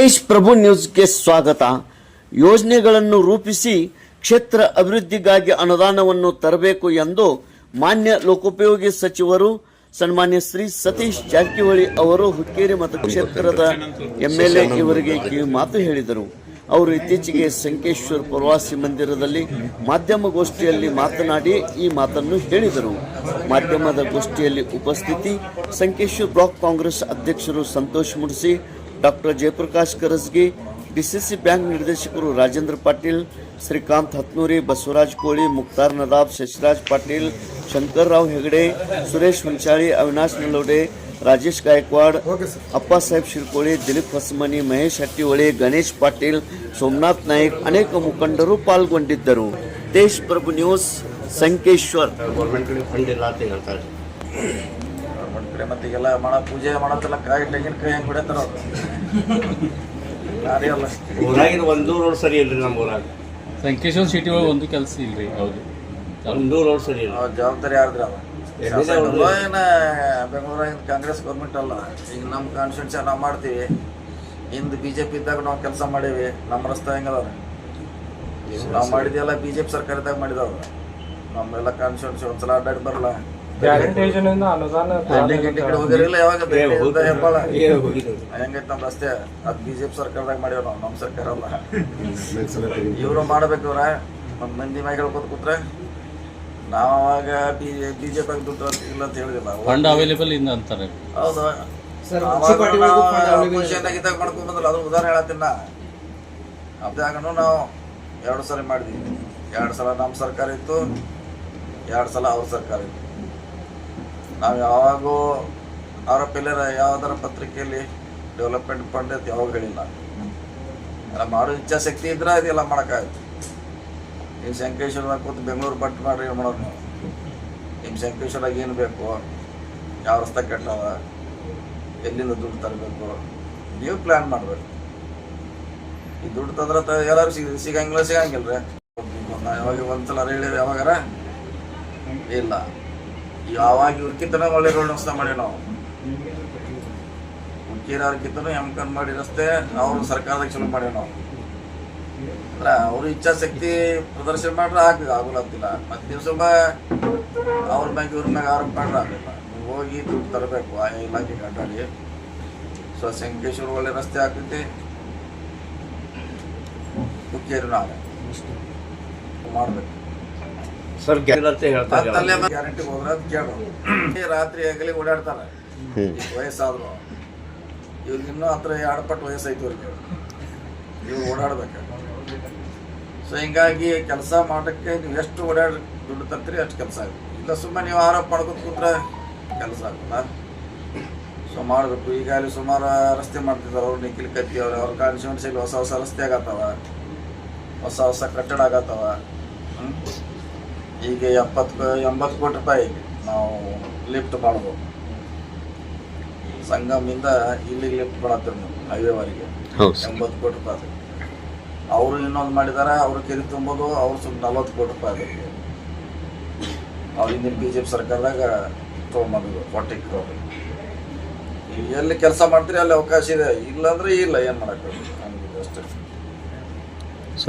ದೇಶ್ ಪ್ರಭು ನ್ಯೂಸ್ಗೆ ಸ್ವಾಗತ. ಯೋಜನೆಗಳನ್ನು ರೂಪಿಸಿ ಕ್ಷೇತ್ರ ಅಭಿವೃದ್ಧಿಗಾಗಿ ಅನುದಾನವನ್ನು ತರಬೇಕು ಎಂದು ಮಾನ್ಯ ಲೋಕೋಪಯೋಗಿ ಸಚಿವರು ಸನ್ಮಾನ್ಯ ಶ್ರೀ ಸತೀಶ್ ಜಾರಕಿಹೊಳಿ ಅವರು ಹುಕ್ಕೇರಿ ಮತಕ್ಷೇತ್ರದ ಎಂಎಲ್ಎ ಇವರಿಗೆ ಕಿವಿ ಮಾತು ಹೇಳಿದರು. ಅವರು ಇತ್ತೀಚೆಗೆ ಸಂಕೇಶ್ವರ ಪ್ರವಾಸಿ ಮಂದಿರದಲ್ಲಿ ಮಾಧ್ಯಮಗೋಷ್ಠಿಯಲ್ಲಿ ಮಾತನಾಡಿ ಈ ಮಾತನ್ನು ಹೇಳಿದರು. ಮಾಧ್ಯಮದ ಗೋಷ್ಠಿಯಲ್ಲಿ ಉಪಸ್ಥಿತಿ ಸಂಕೇಶ್ವರ ಬ್ಲಾಕ್ ಕಾಂಗ್ರೆಸ್ ಅಧ್ಯಕ್ಷರು Santosh Mudsi, doctor Jayaprakash Karasgi, DCC bank ನಿರ್ದೇಶಕರು ರಾಜೇಂದ್ರ ಪಾಟೀಲ್, ಶ್ರೀಕಾಂತ್ ಹತ್ನೂರಿ, ಬಸವರಾಜ್ ಕೋಳಿ, ಮುಕ್ತಾರ್ ನದಾಬ್, ಶಶಿರಾಜ್ ಪಾಟೀಲ್, ಶಂಕರ್ರಾವ್ ಹೆಗಡೆ, ಸುರೇಶ್ ಹುಂಚಾಳಿ, ಅವಿನಾಶ್ ನಲೋಡೆ, ರಾಜೇಶ್ ಗಾಯಕ್ವಾಡ್, ಅಪ್ಪ ಸಾಹೇಬ್ ಶಿರ್ಕೋಳಿ, ದಿಲೀಪ್ ಹೊಸಮನಿ, ಮಹೇಶ್ ಹಟ್ಟಿಹೊಳಿ, ಗಣೇಶ್ ಪಾಟೀಲ್, ಸೋಮನಾಥ್ ನಾಯ್ಕ್ ಅನೇಕ ಮುಖಂಡರು ಪಾಲ್ಗೊಂಡಿದ್ದರು. ದೇಶ್ ಪ್ರಭು ನ್ಯೂಸ್ ಸಂಕೇಶ್ವರ್. ಮತ್ತೀಗೆಲ್ಲ ಪೂಜೆ ಮಾಡೋದೆಲ್ಲ ಕಾಯಿ ತೆಂಗಿನಕಾಯಿ ಹೆಂಗೆ ಬಿಡತ್ತಾರ ಊರಾಗಿನ ಒಂದು ರೋಡ್ ಸರಿ ಇಲ್ರಿ ನಮ್ಮ ಊರಾಗ. ಸಂಕೇಶ್ವರ ಸಿಟಿ ಒಳಗೆ ಒಂದು ಕೆಲಸ ಇಲ್ರಿ. ಹೌದು, ಒಂದು ರೋಡ್ ಸರಿ ಇಲ್ಲ. ಜವಾಬ್ದಾರಿ ಯಾರ್ದ್ರಿ ಅವ ಏನ ಬೆಂಗಳೂರಾಗಿನ ಕಾಂಗ್ರೆಸ್ ಗೌರ್ಮೆಂಟ್ ಅಲ್ಲ. ಈಗ ನಮ್ಮ ಕಾನ್ಸ್ಟಿಟ್ಯೂನ್ಸಿ ನಾವು ಮಾಡ್ತೀವಿ. ಹಿಂದೆ BJP ಇದ್ದಾಗ ನಾವು ಕೆಲಸ ಮಾಡೀವಿ. ನಮ್ಮ ರಸ್ತೆ ಹೆಂಗದವ್ರಿ ನಾವು ಮಾಡಿದೆಲ್ಲ BJP ಸರ್ಕಾರದಾಗ ಮಾಡಿದವ್ರು. ನಮ್ಮೆಲ್ಲ ಕಾನ್ಸ್ಟಿಟ್ಯೂನ್ಸಿ ಒಂದ್ಸಲ ಅಡ್ಡಾಡಿ ಬರಲ್ಲ. ಹೋಗಿರಲಿಲ್ಲ ಯಾವಾಗ ಹೆಂಗೈತೆ ನಮ್ಮ ರಸ್ತೆ ಅದು BJP ಸರ್ಕಾರದಾಗ ಮಾಡ್ಯಾವ ನಾವು, ನಮ್ಮ ಸರ್ಕಾರ ಅಲ್ಲ. ಇವರು ಮಾಡ್ಬೇಕವ್ರ ಒಂದು ಮಂದಿ ಮ್ಯಾಗ ಹೇಳ್ಕೊತ ಕೂತ್ರೆ ನಾವು ಅವಾಗ BJP ದುಡ್ಡು ಇಲ್ಲ ಅಂತ ಹೇಳಿದಿಲ್ಲ. ಫಂಡ್ ಅವೈಲೇಬಲ್ ಇಂದ ಅಂತಾರೆ. ಹೌದು, ಇದ್ದಾಗ ಮಾಡ್ಕೊಂಡ್ ಬಂದಲ್ಲ. ಅದ್ರ ಉದಾಹರಣೆ ಹೇಳತ್ತೀನಿ ನಾ. ಅದಾಗನು ನಾವು 2 ಸಲ ಮಾಡಿದ್ವಿ. 2 ಸಲ ನಮ್ಮ ಸರ್ಕಾರ ಇತ್ತು, 2 ಸಲ ಅವ್ರ ಸರ್ಕಾರ ಇತ್ತು. ನಾವು ಯಾವಾಗೂ ಆರೋಪಿಲ್ಲರ ಯಾವ್ದಾರ ಪತ್ರಿಕೆಯಲ್ಲಿ ಡೆವಲಪ್ಮೆಂಟ್ ಫಂಡ್ ಅಂತ ಯಾವಾಗ ಹೇಳಿಲ್ಲ. ಎಲ್ಲ ಮಾಡೋ ಇಚ್ಛಾಶಕ್ತಿ ಇದ್ರೆ ಅದೆಲ್ಲ ಮಾಡೋಕ್ಕಾಗುತ್ತೆ. ನಿಮ್ಮ ಸಂಕೇಶ್ವರದಾಗ ಕೂತು ಬೆಂಗಳೂರು ಬಟ್ ಮಾಡ್ರಿ ಏನು ಮಾಡೋದು ನೀವು? ನಿಮ್ಮ ಸಂಕೇಶ್ವರಾಗ ಏನು ಬೇಕು, ಯಾವ ರಸ್ತೆ ಕೆಟ್ಟವ, ಎಲ್ಲಿಂದ ದುಡ್ಡು ತರಬೇಕು, ನೀವು ಪ್ಲ್ಯಾನ್ ಮಾಡಬೇಕು. ಈ ದುಡ್ಡು ತಂದ್ರೆ ಎಲ್ಲರೂ ಸಿಗಂಗಿಲ್ಲ ರೀ. ಯಾವಾಗ ಒಂದ್ಸಲ ಹೇಳಿದ್ರೆ ಯಾವಾಗಾರ ಇಲ್ಲ. ಯಾವಾಗ ಇವ್ರಕ್ಕಿಂತನೂ ಒಳ್ಳೆ ರೋಡ್ ರಸ್ತೆ ಮಾಡಿ ನಾವು ಹುಕ್ಕೇರಿಯವ್ರಕ್ಕಿಂತನೂ ಎಮ್ಕನ್ ಮಾಡಿ ರಸ್ತೆ ಅವರು ಸರ್ಕಾರದಾಗ ಚಲೋ ಮಾಡಿ ನಾವು. ಅಂದ್ರೆ ಅವರು ಇಚ್ಛಾಶಕ್ತಿ ಪ್ರದರ್ಶನ ಮಾಡ್ರೆ ಆಗುಲತ್ತಿಲ್ಲ. ಮತ್ತೆ ದಿವಸ ಅವ್ರ ಮ್ಯಾಗ ಇವ್ರ ಮ್ಯಾಗ ಆರೋಪ ಮಾಡ್ರೆ ಆಗಲಿಲ್ಲ. ನೀವು ಹೋಗಿ ದುಡ್ಡು ತರಬೇಕು ಆ ಇಲಾಖೆಗೆ ಅಡ್ಡಾಡಿ. ಸೊ ಸಂಕೇಶ್ವರ ಒಳ್ಳೆ ರಸ್ತೆ ಆಗ್ತೈತಿ, ಹುಕ್ಕೇರಿ ನಾಳೆ ಮಾಡ್ಬೇಕು. ಗ್ಯಾರಂಟಿ ಹೋದ್ರ ಅಂತ ಕೇಳೋದು. ರಾತ್ರಿ ಆಗಲಿ ಓಡಾಡ್ತಾರ. ವಯಸ್ಸಾದ್ರು ಇವ್ರಿಗೆ ಇನ್ನೂ ಹತ್ರ 2 ಪಟ್ಟು ವಯಸ್ಸೈತಿ ಅವ್ರಿಗೆ. ಇವ್ರು ಓಡಾಡ್ಬೇಕು. ಸೊ ಹಿಂಗಾಗಿ ಕೆಲಸ ಮಾಡೋಕ್ಕೆ ನೀವು ಎಷ್ಟು ದುಡ್ಡು ತರ್ತೀರಿ ಅಷ್ಟು ಕೆಲಸ ಆಗುತ್ತೆ. ಇಲ್ಲ ಸುಮ್ಮನೆ ನೀವು ಆರೋಪ ಮಾಡ್ಕೊತ ಕೂತ್ರೆ ಕೆಲಸ ಆಗುತ್ತಾ? ಸೊ ಮಾಡಬೇಕು. ಈಗ ಅಲ್ಲಿ ಸುಮಾರು ರಸ್ತೆ ಮಾಡ್ತಿದ್ದಾರೆ ಅವ್ರು. ನಿಖಿಲ್ ಕತ್ತಿ ಅವ್ರ ಕಾನ್ಸ್ಟಿಟ್ಯೂನ್ಸಿಯಲ್ಲಿ ಹೊಸ ರಸ್ತೆ ಆಗತ್ತವ, ಹೊಸ ಕಟ್ಟಡ ಆಗತ್ತವ. ಈಗ 80 ಕೋಟಿ ರೂಪಾಯಿ ನಾವು ಲಿಫ್ಟ್ ಮಾಡ್ಬೋದು. ಸಂಗಮಿಂದ ಇಲ್ಲಿಗೆ ಲಿಫ್ಟ್ ಮಾಡತ್ತೀವಿ ನಾವು ಹೈವೇವರೆಗೆ 80 ಕೋಟಿ ರೂಪಾಯಿ. ಅವರು ಇನ್ನೊಂದು ಮಾಡಿದ್ದಾರೆ, ಅವ್ರು ಕೆರೆ ತುಂಬೋದು. ಅವ್ರು ಸುಮ್ಮನೆ 40 ಕೋಟಿ ರೂಪಾಯಿ ಅದಕ್ಕೆ ಅವ್ರು ಹಿಂದಿನ BJP ಸರ್ಕಾರದಾಗ ತೊಗೊಂಬಂದಿದ್ರು 40 ಕೋಟಿ. ಈಗ ಎಲ್ಲಿ ಕೆಲಸ ಮಾಡ್ತೀರಿ ಅಲ್ಲಿ ಅವಕಾಶ ಇದೆ, ಇಲ್ಲಾಂದ್ರೆ ಇಲ್ಲ. ಏನು ಮಾಡೋಕ್ಕೆ ನಮಗೆ ಅಷ್ಟೇ.